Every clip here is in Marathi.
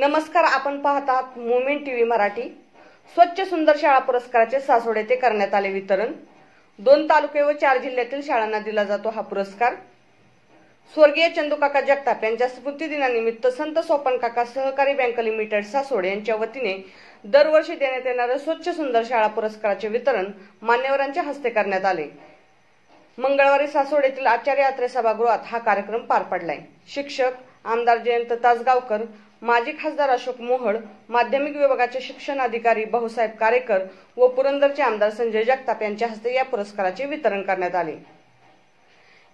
नमस्कार, आपण पाहतात मोमेंट टीव्ही मराठी। स्वच्छ सुंदर शाळा पुरस्काराचे सासवड येथे करण्यात आले वितरण। 2 तालुके व 4 जिल्ह्यातील शाळांना दिला जातो हा पुरस्कार। स्वर्गीय चंदूकाका जगताप यांच्या स्मृती दिनानिमित्त संत सोपान काका सहकारी बँक लिमिटेड सासवड यांच्या वतीने दरवर्षी देण्यात येणारे स्वच्छ सुंदर शाळा पुरस्काराचे वितरण मान्यवरांच्या हस्ते करण्यात आले। मंगळवारी सासवड येथील आचार्य यात्रे सभागृहात हा कार्यक्रम पार पडलाय। शिक्षक आमदार जयंत तासगावकर, माजी खासदार अशोक मोहळ, माध्यमिक विभागाचे शिक्षण अधिकारी भाऊसाहेब कारेकर व पुरंदरचे आमदार संजय जगताप यांच्या हस्ते या पुरस्काराचे वितरण करण्यात आले।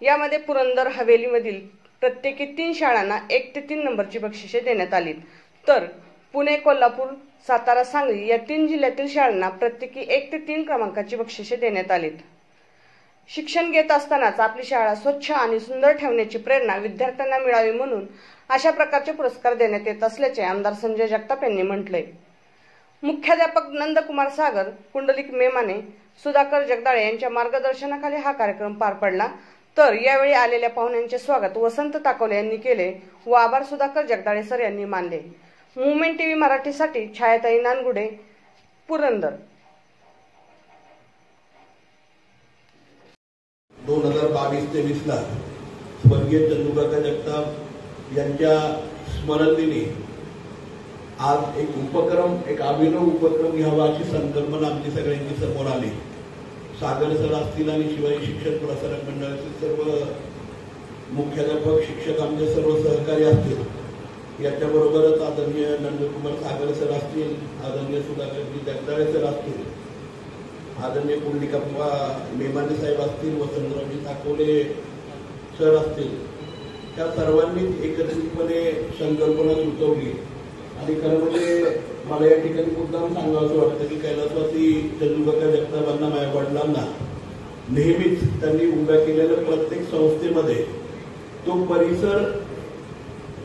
यामध्ये पुरंदर हवेलीमधील प्रत्येकी 3 शाळांना 1 ते 3 नंबरची बक्षिसे देण्यात आली, तर पुणे, कोल्हापूर, सातारा, सांगली या 3 जिल्ह्यातील शाळांना प्रत्येकी 1 ते 3 क्रमांकाची बक्षिसे देण्यात आली। शिक्षण घेत असतानाच आपली शाळा स्वच्छ आणि सुंदर ठेवण्याची प्रेरणा विद्यार्थ्यांना मिळावी म्हणून अशा प्रकारचे पुरस्कार देण्यात येत असल्याचे आमदार संजय जगताप यांनी म्हटले। मुख्याध्यापक नंदकुमार सागर, कुंडलिक मेमाने, सुधाकर जगदाळे यांच्या मार्गदर्शनाखाली हा कार्यक्रम पार पडला, तर यावेळी आलेल्या पाहुण्यांचे स्वागत वसंत ताकवले यांनी केले व आभार सुधाकर जगदाळे सर यांनी मानले। मोमेंट टीव्ही मराठीसाठी छायाताई नानगुडे, पुरंदर। 2022-23 ला स्वर्गीय चंदूकाका जगताप यांच्या स्मरणदिनी आज एक अभिनव उपक्रम घ्यावा अशी संकल्पना आमची सगळ्यांची समोर आली। सागर सर असतील आणि शिवाय शिक्षण प्रसारक मंडळाचे सर्व मुख्याध्यापक, शिक्षक, आमचे सर्व सहकारी असतील। याच्याबरोबरच आदरणीय नंदकुमार सागर सर असतील, आदरणीय सुधाकरजी जगदाळे सर असतील, आदरणीय कुंडलिकप्पा मेमाने साहेब असतील, वसंतरावजी ताकवले सर असतील, त्या सर्वांनीच एकत्रितपणे संकल्पना सुचवली। आणि खरं म्हणजे मला या ठिकाणी मुद्दाम सांगावं वाटतं की कैलासवासी चंदूकाका जगतापांना, माझ्या वडिलांना नेहमीच त्यांनी उभ्या केलेल्या प्रत्येक संस्थेमध्ये तो परिसर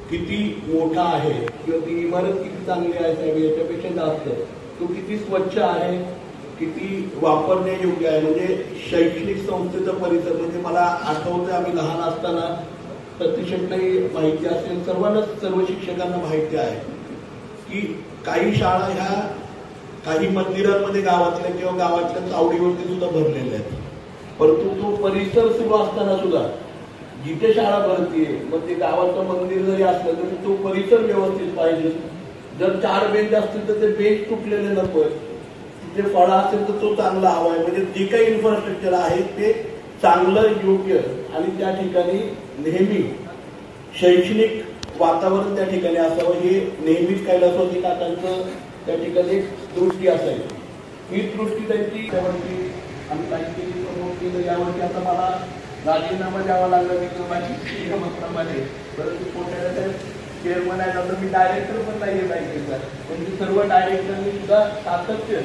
किती मोठा आहे किंवा ती इमारत किती चांगली आहे साहेब याच्यापेक्षा जास्त तो किती स्वच्छ आहे, किती वापरण्यायोग्य आहे। म्हणजे शैक्षणिक संस्थेचा परिसर म्हणजे मला आठवतं आम्ही लहान असताना प्रतिशतही माहिती असेल, सर्वांनाच, सर्व शिक्षकांना माहिती आहे की काही शाळा ह्या काही मंदिरांमध्ये गावातल्या किंवा गावातल्या चावडीवरती सुद्धा भरलेल्या आहेत, परंतु तो परिसर सुरू असताना सुद्धा जिथे शाळा भरतीये मग ते गावाचं मंदिर जरी असलं तरी तो परिसर व्यवस्थित पाहिजे। जर 4 बेंच असतील तर ते बेंच तुटलेले नको, जे फळा असेल तर तो चांगला हवा आहे। म्हणजे जे काही इन्फ्रास्ट्रक्चर आहे ते चांगलं, योग्य आणि त्या ठिकाणी नेहमी शैक्षणिक वातावरण त्या ठिकाणी असावं हे नेहमीच कैलासवासी काकांचं त्या ठिकाणी एक दृष्टी असायची। ही दृष्टी त्यांची त्यावरती आम्ही काही प्रमोट केलं। यावरती आता मला राजीनामा द्यावा लागला नियमाप्रमाणे, परंतु पोटाच्या चेअरमन आहे आता मी डायरेक्टर पण नाही बँकेचा, पण सर्व डायरेक्टरनी सुद्धा सातत्य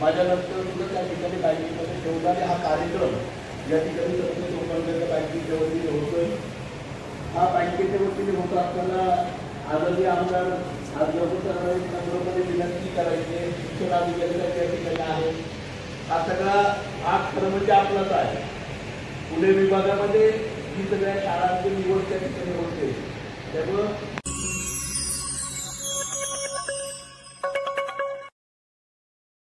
माझ्यानंतर सुद्धा त्या ठिकाणी बँकेमध्ये ठेवला आणि हा कार्यक्रम या ठिकाणी संत सोपानकाका बँकेच्या वतीने होतोय। हा बँकेच्या वतीने होत असताना आदरणीय आमदार आज नगरमध्ये विनंती करायची, शिक्षण अधिकारी त्या ठिकाणी आहे, हा सगळा भाग खरं म्हणजे आपलाच आहे। पुणे विभागामध्ये ही सगळ्या शाळांची निवड त्या ठिकाणी होते, त्यामुळं